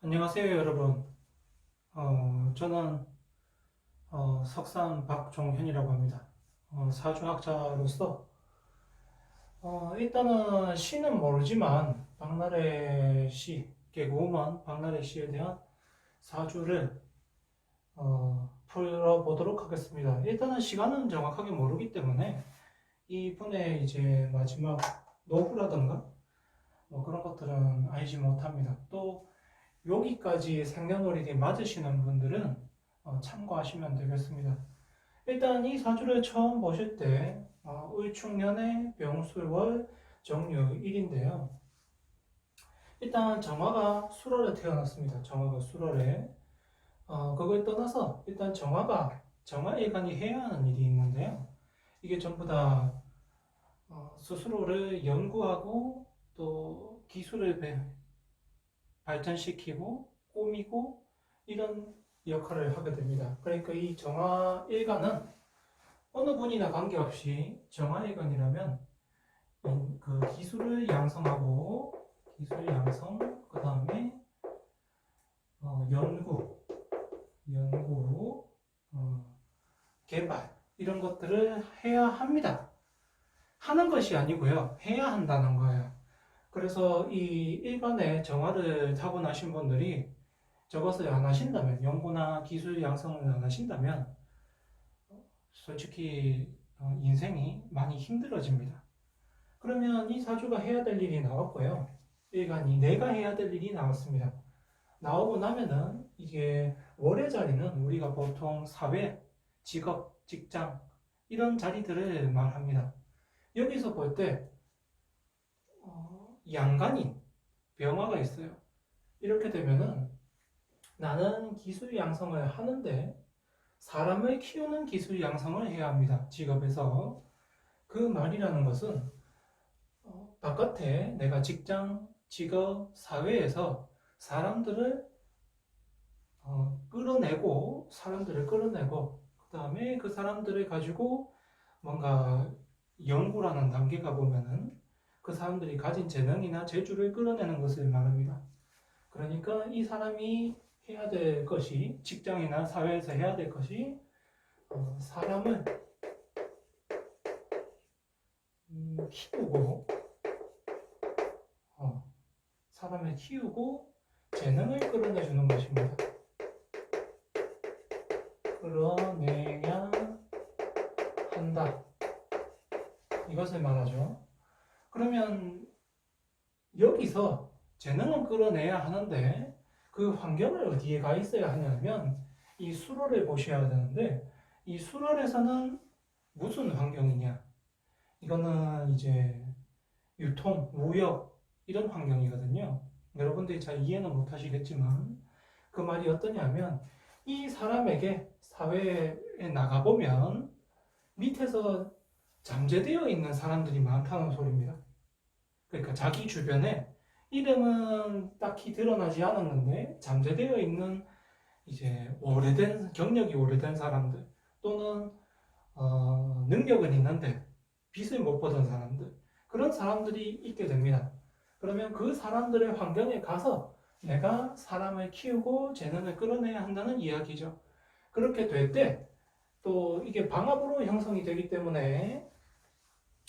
안녕하세요, 여러분. 저는 석산 박종현이라고 합니다. 사주학자로서 일단은 시는 모르지만 박나래 시, 개그우먼 박나래 시에 대한 사주를 풀어보도록 하겠습니다. 일단은 시간은 정확하게 모르기 때문에 이분의 이제 마지막 노후라든가 뭐 그런 것들은 알지 못합니다. 또 여기까지 생년월일이 맞으시는 분들은 참고하시면 되겠습니다. 일단 이 사주를 처음 보실 때 을충년의 병술월 정유일인데요. 일단 정화가 술월에 태어났습니다. 정화가 술월에 그걸 떠나서 일단 정화일간이 해야 하는 일이 있는데요. 이게 전부 다 스스로를 연구하고 또 기술을 발전시키고 꾸미고 이런 역할을 하게 됩니다. 그러니까 이 정화일관은 어느 분이나 관계없이 정화일관이라면 그 기술을 양성하고 기술 양성 그 다음에 연구 개발 이런 것들을 해야 합니다. 하는 것이 아니고요. 해야 한다는 거예요. 그래서 이 일반의 정화를 타고나신 분들이 저것을 안 하신다면, 연구나 기술 양성을 안 하신다면, 솔직히 인생이 많이 힘들어집니다. 그러면 이 사주가 해야 될 일이 나왔고요. 일간이 내가 해야 될 일이 나왔습니다. 나오고 나면은 이게 월의 자리는 우리가 보통 사회, 직업, 직장 이런 자리들을 말합니다. 여기서 볼때 양간인, 병화가 있어요. 이렇게 되면은 나는 기술 양성을 하는데 사람을 키우는 기술 양성을 해야 합니다. 직업에서. 그 말이라는 것은 바깥에 내가 직장, 직업, 사회에서 사람들을 끌어내고 그 다음에 그 사람들을 가지고 뭔가 연구라는 단계가 보면은 그 사람들이 가진 재능이나 재주를 끌어내는 것을 말합니다. 그러니까 이 사람이 해야 될 것이, 직장이나 사회에서 해야 될 것이 사람을 키우고 재능을 끌어내주는 것입니다. 끌어내야 한다. 이것을 말하죠. 그러면 여기서 재능은 끌어내야 하는데 그 환경을 어디에 가 있어야 하냐면 이 수월을 보셔야 되는데 이 수월에서는 무슨 환경이냐? 이거는 이제 유통, 무역 이런 환경이거든요. 여러분들이 잘 이해는 못 하시겠지만 그 말이 어떠냐면 이 사람에게 사회에 나가보면 밑에서 잠재되어 있는 사람들이 많다는 소리입니다. 그러니까 자기 주변에 이름은 딱히 드러나지 않았는데 잠재되어 있는 이제 경력이 오래된 사람들 또는 능력은 있는데 빚을 못 보던 사람들 그런 사람들이 있게 됩니다. 그러면 그 사람들의 환경에 가서 내가 사람을 키우고 재능을 끌어내야 한다는 이야기죠. 그렇게 될 때 또 이게 방합으로 형성이 되기 때문에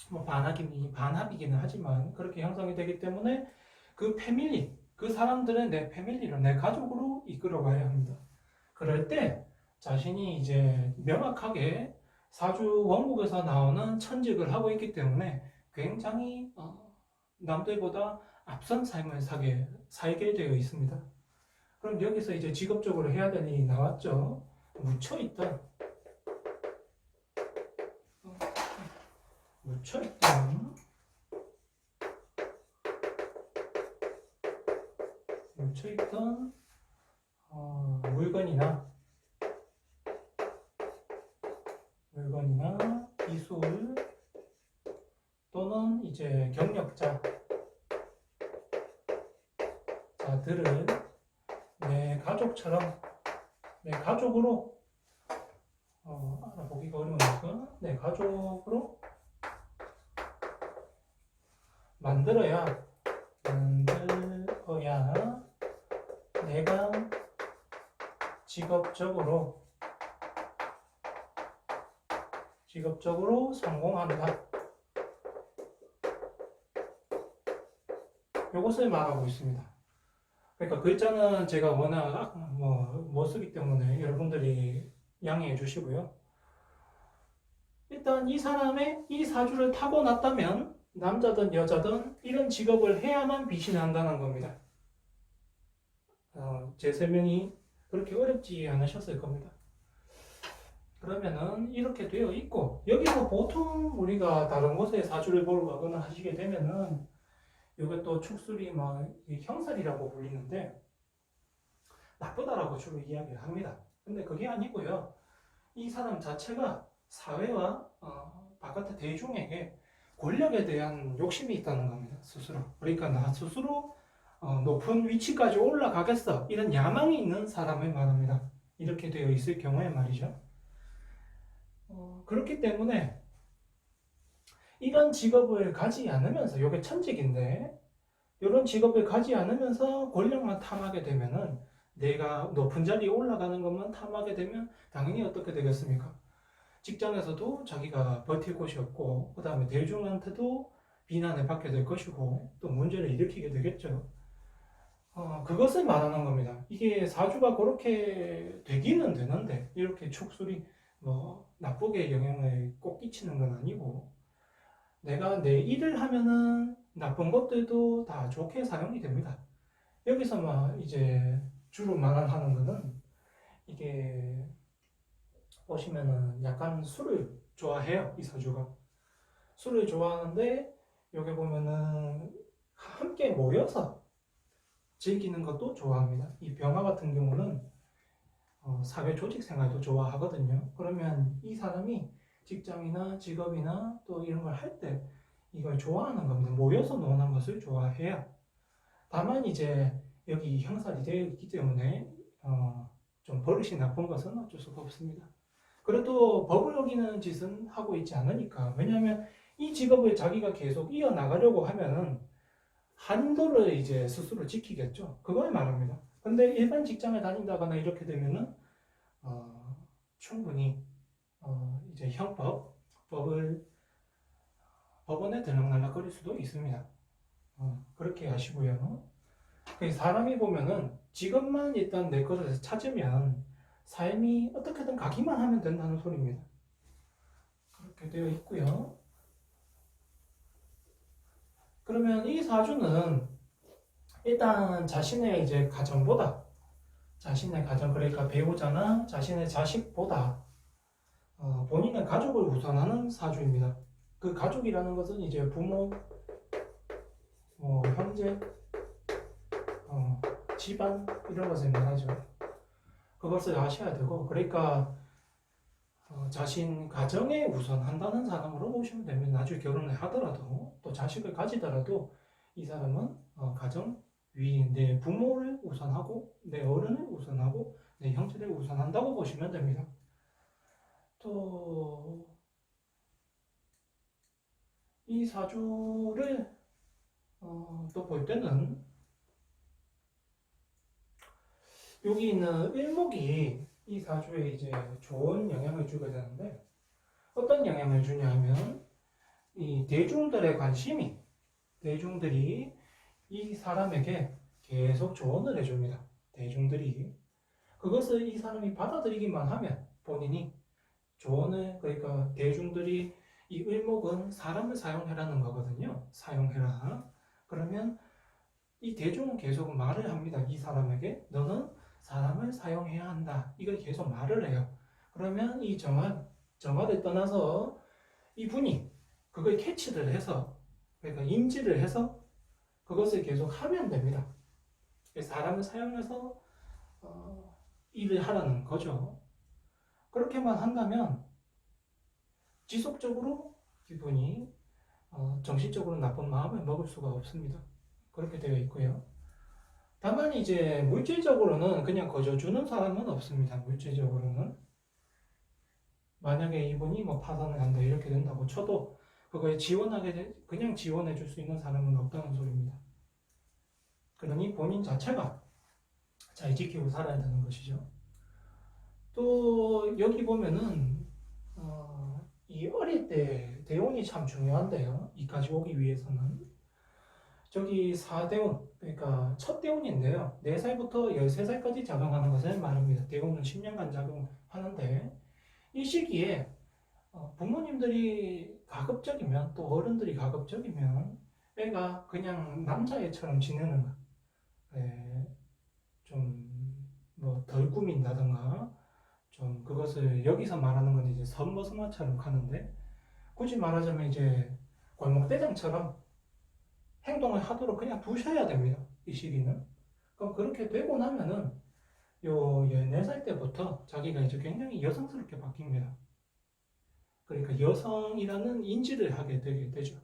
뭐 반합이기는 하지만 그렇게 형성이 되기 때문에 그 패밀리, 그 사람들은 내 패밀리로, 내 가족으로 이끌어가야 합니다. 그럴 때 자신이 이제 명확하게 사주 원국에서 나오는 천직을 하고 있기 때문에 굉장히 남들보다 앞선 삶을 살게 되어 있습니다. 그럼 여기서 이제 직업적으로 해야 될 일이 나왔죠. 묻혀있던 물건이나 기술 또는 이제 경력자들을 내 가족으로 알아보기가 어려우니까 내 가족으로 만들어야 내가 직업적으로 성공한다. 이것을 말하고 있습니다. 그러니까 글자는 제가 워낙 못 쓰기 때문에 여러분들이 양해해 주시고요. 일단 이 사람의 이 사주를 타고났다면 남자든 여자든 이런 직업을 해야만 빛이 난다는 겁니다. 제 설명이 그렇게 어렵지 않으셨을 겁니다. 그러면은 이렇게 되어 있고, 여기서 보통 우리가 다른 곳에 사주를 보러 가거나 하시게 되면은 이것도 축술이 형살이라고 불리는데 나쁘다라고 주로 이야기를 합니다. 근데 그게 아니고요. 이 사람 자체가 사회와 바깥의 대중에게 권력에 대한 욕심이 있다는 겁니다. 스스로. 그러니까 나 스스로 높은 위치까지 올라가겠어. 이런 야망이 있는 사람을 말합니다. 이렇게 되어 있을 경우에 말이죠. 그렇기 때문에 이런 직업을 가지 않으면서, 이게 천직인데 이런 직업을 가지 않으면서 권력만 탐하게 되면은, 내가 높은 자리에 올라가는 것만 탐하게 되면 당연히 어떻게 되겠습니까? 직장에서도 자기가 버틸 곳이 없고, 그 다음에 대중한테도 비난을 받게 될 것이고, 또 문제를 일으키게 되겠죠. 그것을 말하는 겁니다. 이게 사주가 그렇게 되기는 되는데, 이렇게 축술이 나쁘게 영향을 꼭 끼치는 건 아니고, 내가 내 일을 하면은 나쁜 것들도 다 좋게 사용이 됩니다. 여기서 이제 주로 말하는 거는, 이게 보시면은 약간 술을 좋아해요. 이 사주가 술을 좋아하는데, 여기 보면은 함께 모여서 즐기는 것도 좋아합니다. 이 병화 같은 경우는 사회 조직 생활도 좋아하거든요. 그러면 이 사람이 직장이나 직업이나 또 이런 걸 할 때 이걸 좋아하는 겁니다. 모여서 노는 것을 좋아해요. 다만 이제 여기 형살이 되어 있기 때문에 좀 버릇이 나쁜 것은 어쩔 수가 없습니다. 그래도 법을 어기는 짓은 하고 있지 않으니까. 왜냐하면 이 직업을 자기가 계속 이어나가려고 하면은 한도를 이제 스스로 지키겠죠. 그걸 말합니다. 근데 일반 직장을 다닌다거나 이렇게 되면은 충분히 이제 법원에 들락날락거릴 수도 있습니다. 그렇게 하시고요. 사람이 보면은 직업만 일단 내 것을 찾으면 삶이 어떻게든 가기만 하면 된다는 소리입니다. 그렇게 되어 있고요. 그러면 이 사주는 일단 자신의 이제 가정보다, 자신의 가정, 그러니까 배우자나 자신의 자식보다 본인의 가족을 우선하는 사주입니다. 그 가족이라는 것은 이제 부모, 형제, 집안 이런 것을 말하죠. 그것을 아셔야 되고, 그러니까 자신 가정에 우선한다는 사람으로 보시면 됩니다. 나중에 결혼을 하더라도 또 자식을 가지더라도 이 사람은 가정 위, 내 부모를 우선하고 내 어른을 우선하고 내 형제를 우선한다고 보시면 됩니다. 또 이 사주를 또 볼 때는 여기 있는 일목이 이 사주에 이제 좋은 영향을 주게 되는데, 어떤 영향을 주냐 하면 이 대중들의 관심이, 대중들이 이 사람에게 계속 조언을 해줍니다. 대중들이 그것을 이 사람이 받아들이기만 하면 본인이 조언을, 그러니까 대중들이 이 을목은 사람을 사용해라는 거거든요. 사용해라. 그러면 이 대중은 계속 말을 합니다. 이 사람에게 너는 사람을 사용해야 한다. 이걸 계속 말을 해요. 그러면 이 정화를 떠나서 이분이 그걸 캐치를 해서, 그러니까 인지를 해서 그것을 계속 하면 됩니다. 사람을 사용해서 일을 하라는 거죠. 그렇게만 한다면 지속적으로 이분이 정신적으로 나쁜 마음을 먹을 수가 없습니다. 그렇게 되어 있고요. 다만 이제 물질적으로는 그냥 거저주는 사람은 없습니다. 물질적으로는 만약에 이분이 파산을 한다 이렇게 된다고 쳐도 그거에 그냥 지원해 줄 수 있는 사람은 없다는 소리입니다. 그러니 본인 자체가 잘 지키고 살아야 되는 것이죠. 또 여기 보면은 이 어릴 때 대운이 참 중요한데요. 이까지 오기 위해서는 저기 4대운, 그러니까 첫 대운인데요. 4살부터 13살까지 작용하는 것을 말합니다. 대운은 10년간 작용하는데 이 시기에 부모님들이 가급적이면 또 어른들이 가급적이면 애가 그냥 남자애처럼 지내는 거, 예, 좀뭐 덜 꾸민다던가 좀 그것을 여기서 말하는 건 이제 선머스마처럼 가는데 굳이 말하자면 이제 골목대장처럼 행동을 하도록 그냥 두셔야 됩니다. 이 시기는. 그럼 그렇게 되고 나면은 요 14살 때부터 자기가 이제 굉장히 여성스럽게 바뀝니다. 그러니까 여성이라는 인지를 하게 되게 되죠.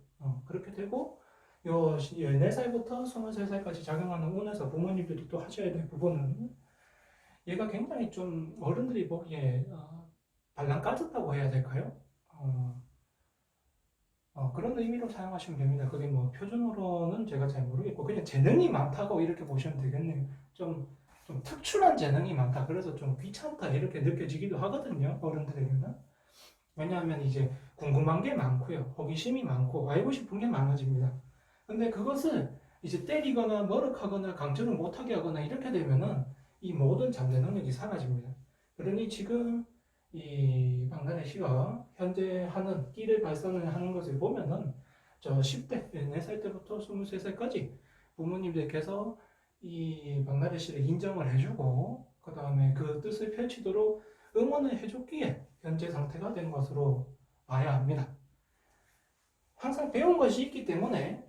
그렇게 되고 요 14살부터 23살까지 작용하는 운에서 부모님들이 또 하셔야 될 부분은 얘가 굉장히 좀 어른들이 보기에 발랑 까졌다고 해야 될까요? 그런 의미로 사용하시면 됩니다. 그게 뭐 표준어로는 제가 잘 모르겠고 그냥 재능이 많다고 이렇게 보시면 되겠네요. 좀 특출한 재능이 많다. 그래서 좀 귀찮다 이렇게 느껴지기도 하거든요. 어른들에게는. 왜냐하면 이제 궁금한 게 많고요. 호기심이 많고 알고 싶은 게 많아집니다. 근데 그것을 이제 때리거나 머쓱하거나 강제로 못하게 하거나 이렇게 되면은 이 모든 잠재 능력이 사라집니다. 그러니 지금 이 박나래 씨가 현재 하는 끼를 발산을 하는 것을 보면은 저 10대, 14살 때부터 23살까지 부모님들께서 이 박나래 씨를 인정을 해주고 그 다음에 그 뜻을 펼치도록 응원을 해줬기에 현재 상태가 된 것으로 봐야 합니다. 항상 배운 것이 있기 때문에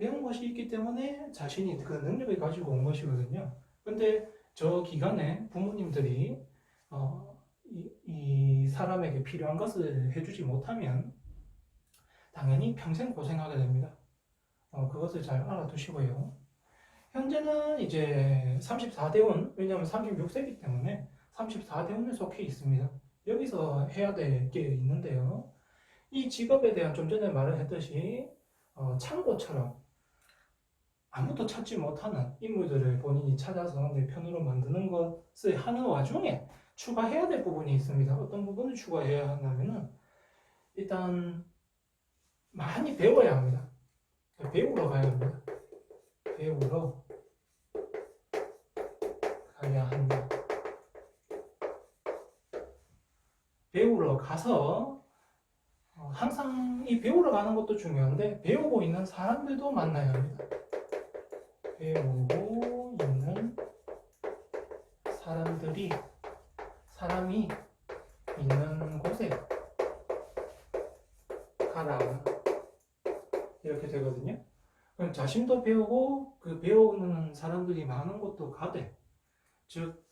자신이 그 능력을 가지고 온 것이거든요. 근데 저 기간에 부모님들이 이 사람에게 필요한 것을 해주지 못하면 당연히 평생 고생하게 됩니다. 그것을 잘 알아두시고요. 현재는 이제 34대운, 왜냐하면 36세기 때문에 34대운에 속해 있습니다. 여기서 해야 될 게 있는데요. 이 직업에 대한 좀 전에 말을 했듯이 창고처럼 아무도 찾지 못하는 인물들을 본인이 찾아서 내 편으로 만드는 것을 하는 와중에 추가해야 될 부분이 있습니다. 어떤 부분을 추가해야 하냐면은 일단 많이 배워야 합니다. 배우러 가야 합니다. 배우러 가야 한다. 배우러 가서 항상 이 배우러 가는 것도 중요한데 배우고 있는 사람들도 만나야 합니다. 배우고 있는 사람이 있는 곳에 가라. 이렇게 되거든요. 그럼 자신도 배우고 그 배우는 사람들이 많은 곳도 가되, 즉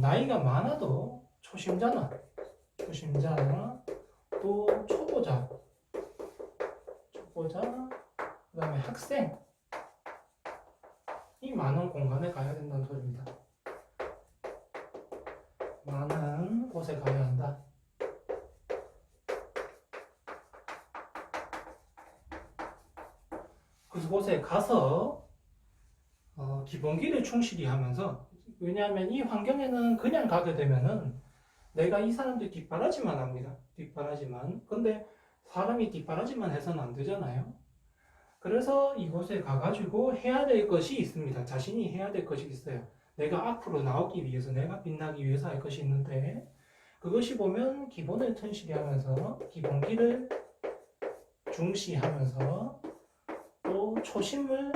나이가 많아도 초심자나 또 초보자, 그 다음에 학생이 많은 공간에 가야 된다는 소리입니다. 많은 곳에 가야 한다. 그곳에 가서 기본기를 충실히 하면서, 왜냐하면 이 환경에는 그냥 가게 되면은 내가 이 사람들 뒷바라지만 합니다. 뒷바라지만. 근데 사람이 뒷바라지만 해서는 안 되잖아요. 그래서 이곳에 가가지고 해야 될 것이 있습니다. 자신이 해야 될 것이 있어요. 내가 앞으로 나오기 위해서, 내가 빛나기 위해서 할 것이 있는데, 그것이 보면 기본을 튼실히 하면서, 기본기를 중시하면서, 또 초심을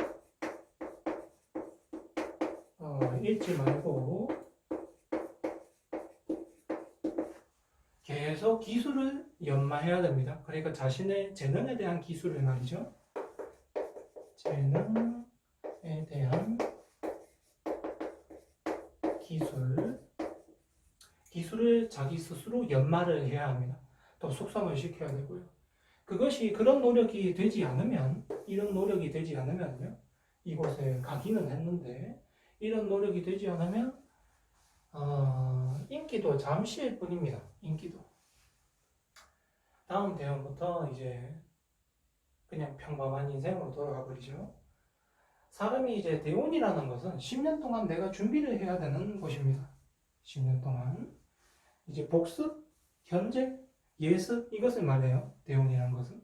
잃지 말고, 계속 기술을 연마해야 됩니다. 그러니까 자신의 재능에 대한 기술을 말이죠. 재능에 대한 기술을 자기 스스로 연마를 해야 합니다. 또 숙성을 시켜야 되고요. 그런 노력이 되지 않으면, 이런 노력이 되지 않으면요, 이곳에 가기는 했는데, 이런 노력이 되지 않으면, 인기도 잠시일 뿐입니다. 인기도. 다음 대원부터 이제 그냥 평범한 인생으로 돌아가 버리죠. 사람이 이제 대운이라는 것은 10년 동안 내가 준비를 해야 되는 것입니다. 10년 동안. 이제 복습, 현재, 예습 이것을 말해요. 대운이라는 것은.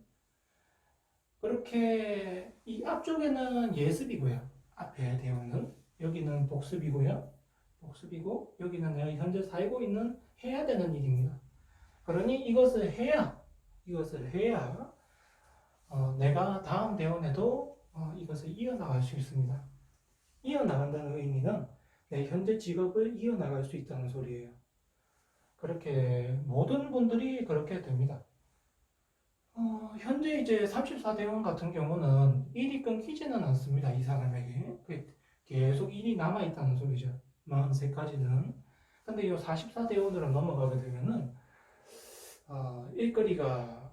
그렇게 이 앞쪽에는 예습이고요. 앞에 대운은. 여기는 복습이고요. 복습이고 여기는 내가 현재 살고 있는 해야 되는 일입니다. 그러니 이것을 해야 내가 다음 대운에도 이것을 이어나갈 수 있습니다. 이어나간다는 의미는 내 현재 직업을 이어나갈 수 있다는 소리예요. 그렇게 모든 분들이 그렇게 됩니다. 현재 이제 34대원 같은 경우는 일이 끊기지는 않습니다. 이 사람에게. 계속 일이 남아있다는 소리죠. 43까지는. 근데 이 44대원으로 넘어가게 되면은, 일거리가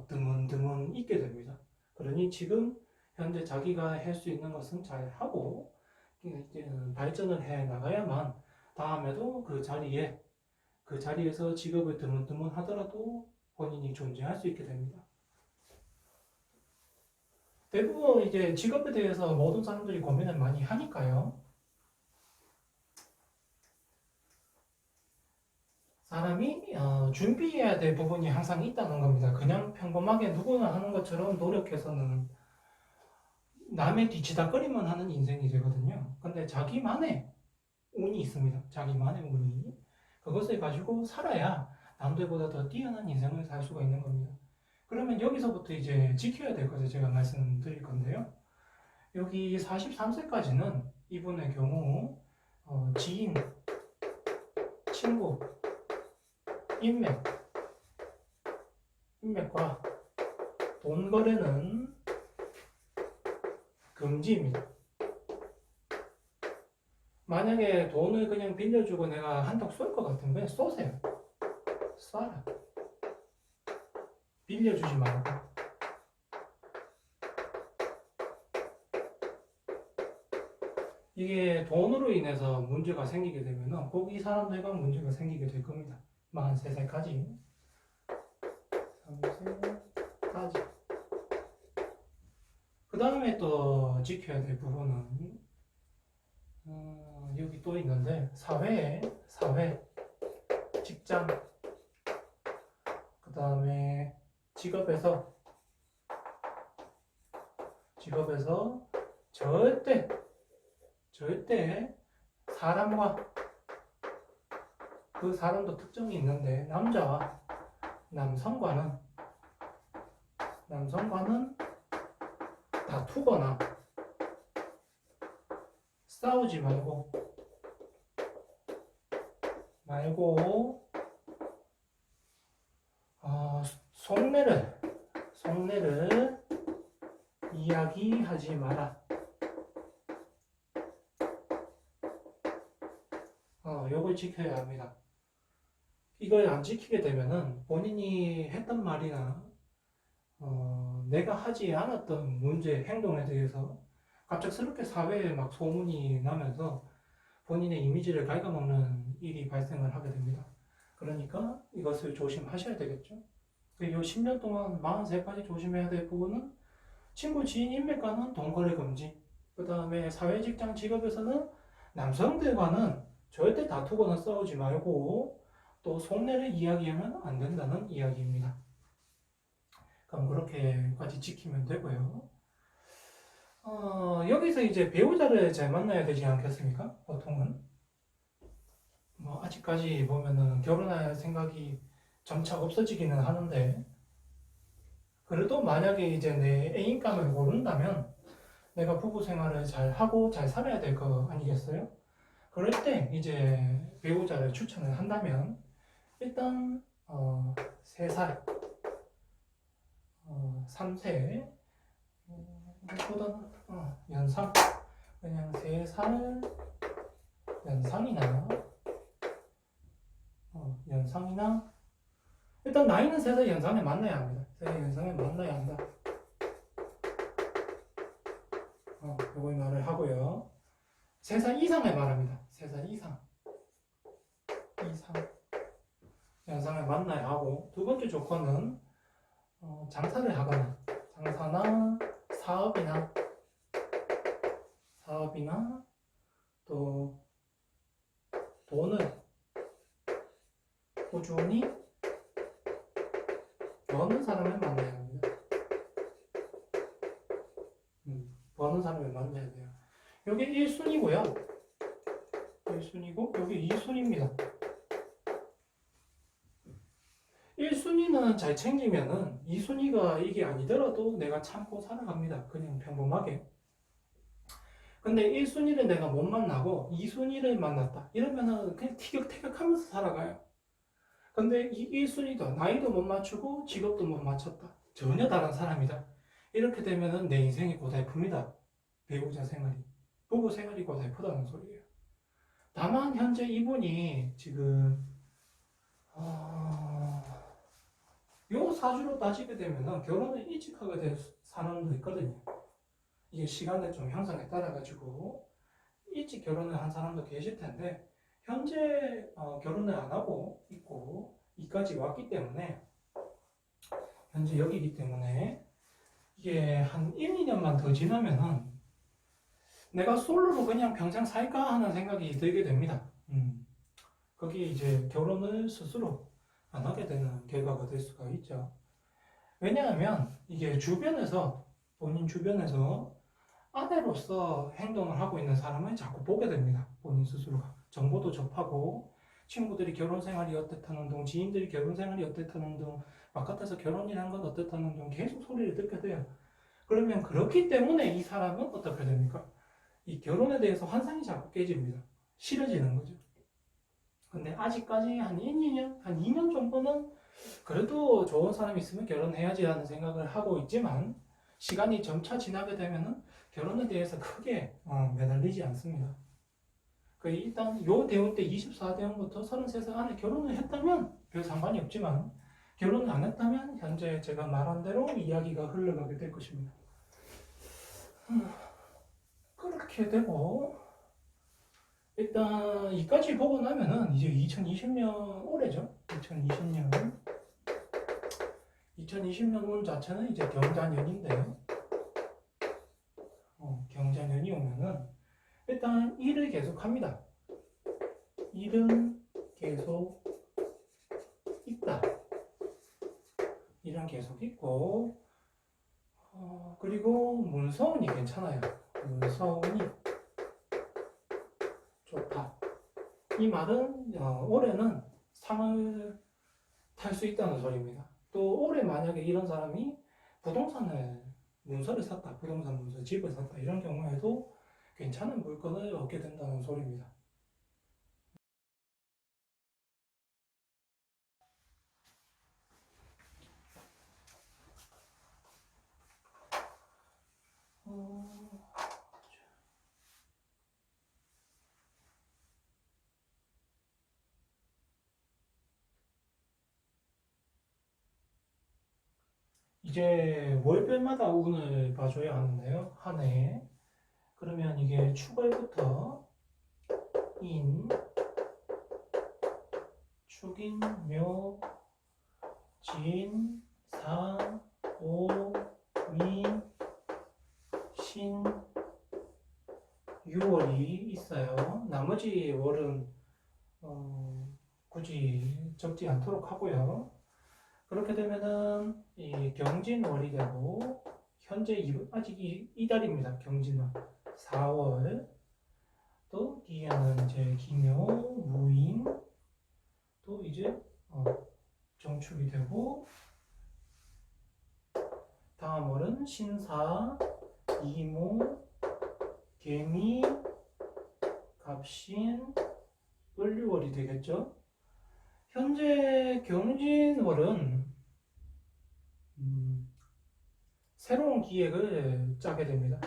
드문드문 있게 됩니다. 그러니 지금 현재 자기가 할 수 있는 것은 잘 하고, 발전을 해 나가야만 다음에도 그 자리에서 직업을 드문드문 하더라도 본인이 존재할 수 있게 됩니다. 대부분 이제 직업에 대해서 모든 사람들이 고민을 많이 하니까요. 사람이 준비해야 될 부분이 항상 있다는 겁니다. 그냥 평범하게 누구나 하는 것처럼 노력해서는 남의 뒤치다거리만 하는 인생이 되거든요. 근데 자기만의 운이 있습니다. 자기만의 운이. 그것을 가지고 살아야 남들보다 더 뛰어난 인생을 살 수가 있는 겁니다. 그러면 여기서부터 이제 지켜야 될 것을 제가 말씀드릴 건데요. 여기 43세까지는 이분의 경우 지인, 친구, 인맥과 돈 거래는 금지입니다. 만약에 돈을 그냥 빌려주고 내가 한턱 쏠 것 같으면 그냥 쏘세요. 쏴라. 빌려주지 말고. 이게 돈으로 인해서 문제가 생기게 되면 꼭 이 사람들과 문제가 생기게 될 겁니다. 43세까지. 3세까지. 그 다음에 또 지켜야 될 부분은 여기 또 있는데 사회, 직장, 그 다음에 직업에서 절대 사람과 그 사람도 특정이 있는데 남자와 남성과는 다투거나 싸우지 말고 속내를 이야기하지 마라. 요걸 지켜야 합니다. 이걸 안 지키게 되면은 본인이 했던 말이나 내가 하지 않았던 문제, 행동에 대해서 갑작스럽게 사회에 막 소문이 나면서 본인의 이미지를 갉아먹는 일이 발생을 하게 됩니다. 그러니까 이것을 조심하셔야 되겠죠. 이 10년 동안 43까지 조심해야 될 부분은 친구, 지인, 인맥과는 돈거래 금지. 그 다음에 사회, 직장, 직업에서는 남성들과는 절대 다투거나 싸우지 말고 또 속내를 이야기하면 안 된다는 이야기입니다. 그럼 그렇게까지 지키면 되고요. 여기서 이제 배우자를 잘 만나야 되지 않겠습니까? 보통은. 아직까지 보면은 결혼할 생각이 점차 없어지기는 하는데, 그래도 만약에 이제 내 애인감을 모른다면 내가 부부 생활을 잘 하고 잘 살아야 될 거 아니겠어요? 그럴 때 이제 배우자를 추천을 한다면 일단 3살, 3세 보다는 연상, 그냥 3살 연상이나 일단 나이는 3살 연상에 만나야 합니다. 3살 연상에 만나야 한다. 요걸 말을 하고요. 3살 이상을 말합니다. 3살 이상 연상을 만나야 하고, 두 번째 조건은 장사를 하거나 장사나 사업이나 사업이나 또 돈을 꾸준히 버는 사람을 만나야 합니다. 버는 사람을 만나야 돼요. 여기 1순위고요. 1순위고 여기 2순위입니다. 1순위는 잘 챙기면은 2순위가 이게 아니더라도 내가 참고 살아갑니다. 그냥 평범하게. 근데 1순위를 내가 못 만나고 2순위를 만났다. 이러면은 그냥 티격태격하면서 살아가요. 근데 이 1순위도 나이도 못 맞추고 직업도 못 맞췄다. 전혀 다른 사람이다. 이렇게 되면은 내 인생이 고달픕니다. 배우자 생활이. 부부 생활이 고달프다는 소리예요. 다만 현재 이분이 지금 요 사주로 따지게 되면은 결혼을 일찍 하게 된 사람도 있거든요. 이게 시간의 좀 형성에 따라 가지고 일찍 결혼을 한 사람도 계실 텐데 현재 결혼을 안 하고 있고 이까지 왔기 때문에 현재 여기기 때문에 이게 한 1, 2년만 더 지나면은 내가 솔로로 그냥 평생 살까 하는 생각이 들게 됩니다. 거기에 이제 결혼을 스스로 안 하게 되는 결과가 될 수가 있죠. 왜냐하면 이게 주변에서 본인 주변에서 아내로서 행동을 하고 있는 사람을 자꾸 보게 됩니다. 본인 스스로가 정보도 접하고 친구들이 결혼 생활이 어떻다는 둥, 지인들이 결혼 생활이 어떻다는 둥, 바깥에서 결혼이란 건 어떻다는 둥 계속 소리를 듣게 돼요. 그러면 그렇기 때문에 이 사람은 어떻게 됩니까? 이 결혼에 대해서 환상이 자꾸 깨집니다. 싫어지는 거죠. 근데 아직까지 한 1, 2년, 한 2년 정도는 그래도 좋은 사람이 있으면 결혼해야지 하는 생각을 하고 있지만 시간이 점차 지나게 되면은 결혼에 대해서 크게 매달리지 않습니다. 일단 요 대운 때 24대운부터 33살 안에 결혼을 했다면 별 상관이 없지만 결혼을 안 했다면 현재 제가 말한 대로 이야기가 흘러가게 될 것입니다. 그렇게 되고 일단 이까지 보고 나면은 이제 2020년 올해죠. 2020년 운 자체는 이제 경자년인데요. 경자년이 오면은 일단 일을 계속 합니다. 일은 계속 있다. 일은 계속 있고 그리고 문서운이 괜찮아요. 문서운이 좋다. 이 말은 올해는 상을 탈 수 있다는 소리입니다. 또 올해 만약에 이런 사람이 부동산을 문서를 샀다, 부동산 문서, 집을 샀다 이런 경우에도 괜찮은 물건을 얻게 된다는 소리입니다. 이제 월별마다 운을 봐줘야 하는데요. 한 해에. 그러면 이게 축월부터 인, 축인, 묘, 진, 상, 오, 미, 신, 6월이 있어요. 나머지 월은 굳이 적지 않도록 하고요. 그렇게 되면은 이 경진월이 되고 현재 아직 이달입니다. 경진월 4월 또 뒤에는 이제 기묘, 무인 또 이제 정축이 되고 다음 월은 신사, 이모, 개미, 갑신, 을류월이 되겠죠. 현재 경진월은 새로운 기획을 짜게 됩니다.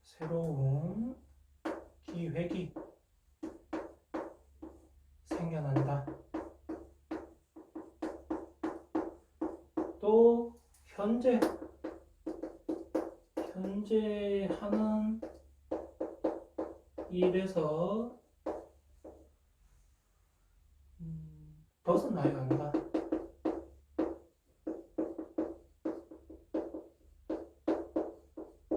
새로운 기획이 생겨난다. 또 현재 하는 일에서 벗어나야 한다.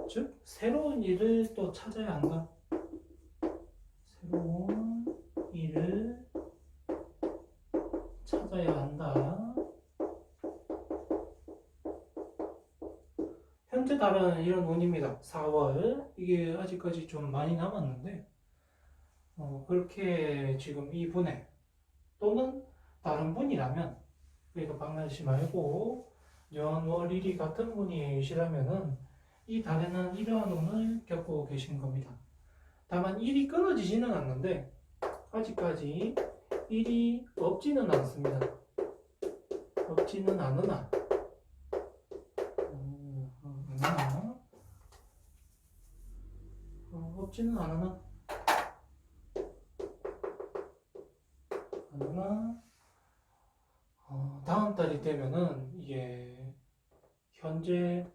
즉 새로운 일을 또 또 찾아야 한다. 새로운 일을 찾아야 한다. 현재 달은 이런 운입니다. 4월. 이게 아직까지 좀 많이 남았는데, 그렇게 지금 이 분에, 또는 다른 분이라면, 그러니까 박나래 씨 말고, 연, 월, 일이 같은 분이시라면은, 이 달에는 이러한 운을 겪고 계신 겁니다. 다만 일이 끊어지지는 않는데, 아직까지 일이 없지는 않습니다. 없지는 않으나, 없지는 않으나, 다음 달이 되면은 이게 현재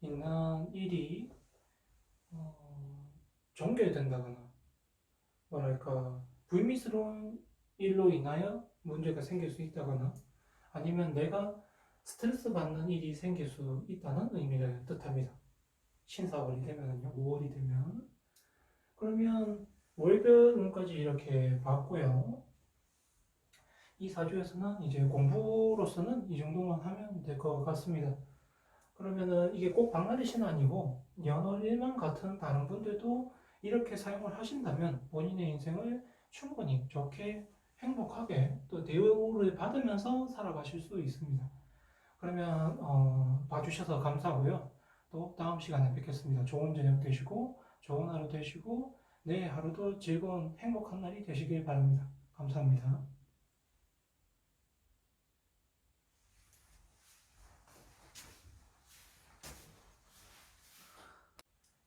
있는 일이 종결된다거나 뭐랄까 불미스러운 일로 인하여 문제가 생길 수 있다거나 아니면 내가 스트레스 받는 일이 생길 수 있다는 의미를 뜻합니다. 신사월이 되면은요, 5월이 되면 그러면 월별 운까지 이렇게 봤고요. 이 사주에서는 이제 공부로서는 이 정도만 하면 될 것 같습니다. 그러면은 이게 꼭 박나래 씨는 아니고 연월 일만 같은 다른 분들도 이렇게 사용을 하신다면 본인의 인생을 충분히 좋게 행복하게 또 대우를 받으면서 살아가실 수 있습니다. 그러면 봐주셔서 감사하고요. 또 다음 시간에 뵙겠습니다. 좋은 저녁 되시고 좋은 하루 되시고 내일 하루도 즐거운 행복한 날이 되시길 바랍니다. 감사합니다.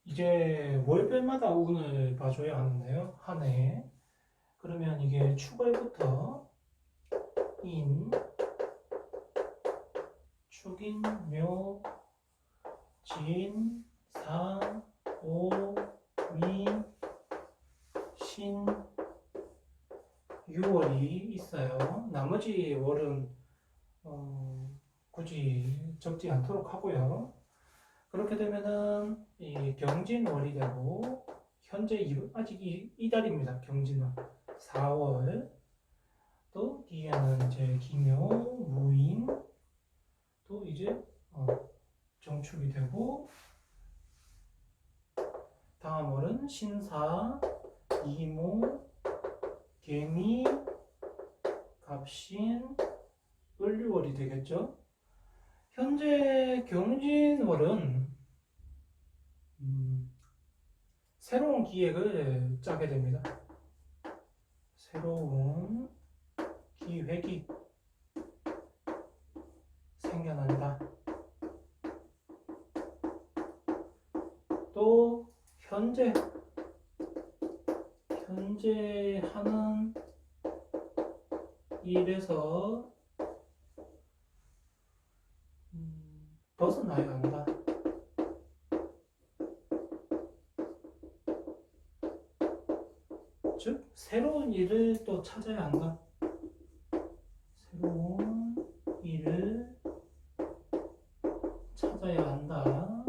이제 월별마다 운을 봐줘야 하는데요. 한 해. 그러면 이게 축월부터 인, 축인, 묘, 진, 사, 오, 미, 신, 6월이 있어요. 나머지 월은 굳이 적지 않도록 하고요. 그렇게 되면은 이 경진월이 되고 현재 아직 이 달입니다. 경진월 4월 또 뒤에는 이제 기묘, 무인 또 이제 정축이 되고 다음 월은 신사, 이모, 개미, 갑신, 을류월이 되겠죠. 현재 경진월은 새로운 기획을 짜게 됩니다. 새로운 기획이 생겨난다. 또 현재 하는 일에서 벗어나야 한다. 즉 새로운 일을 또 찾아야 한다. 새로운 일을 찾아야 한다.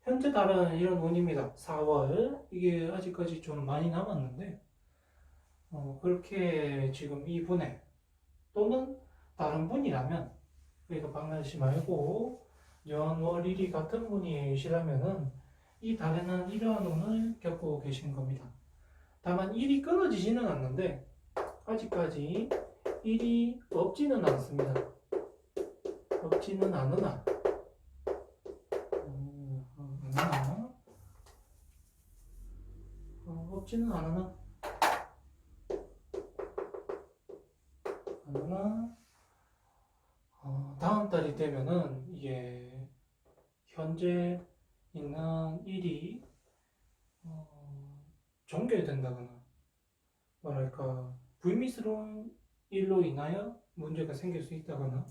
현재 달은 이런 운입니다. 4월 이게 아직까지 좀 많이 남았는데 그렇게 지금 이 분에 또는 다른 분이라면 그러니까 박나래 씨 말고 연, 월, 일이 같은 분이시라면은 이 달에는 이러한 운을 겪고 계신 겁니다. 다만 일이 끊어지지는 않는데 아직까지 일이 없지는 않습니다. 없지는 않으나 없지는 않으나 다음 달이 되면은 이게 현재 있는 일이 종결된다거나 뭐랄까 불미스러운 일로 인하여 문제가 생길 수 있다거나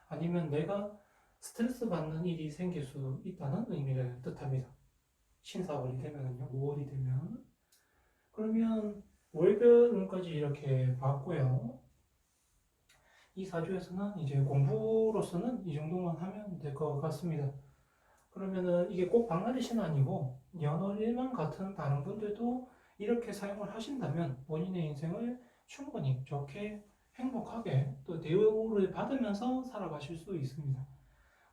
아니면 내가 스트레스 받는 일이 생길 수 있다는 의미를 뜻합니다. 신사월이 되면은요, 5월이 되면 그러면 월별 운까지 이렇게 봤고요. 이 사주에서는 이제 공부로서는 이 정도만 하면 될 것 같습니다. 그러면은 이게 꼭 박나래 씨는 아니고 연월일만 같은 다른 분들도 이렇게 사용을 하신다면 본인의 인생을 충분히 좋게 행복하게 또 대우를 받으면서 살아가실 수 있습니다.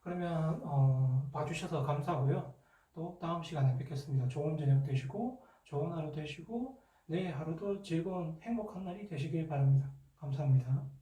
그러면 봐주셔서 감사하고요. 또 다음 시간에 뵙겠습니다. 좋은 저녁 되시고 좋은 하루 되시고 내일 하루도 즐거운 행복한 날이 되시길 바랍니다. 감사합니다.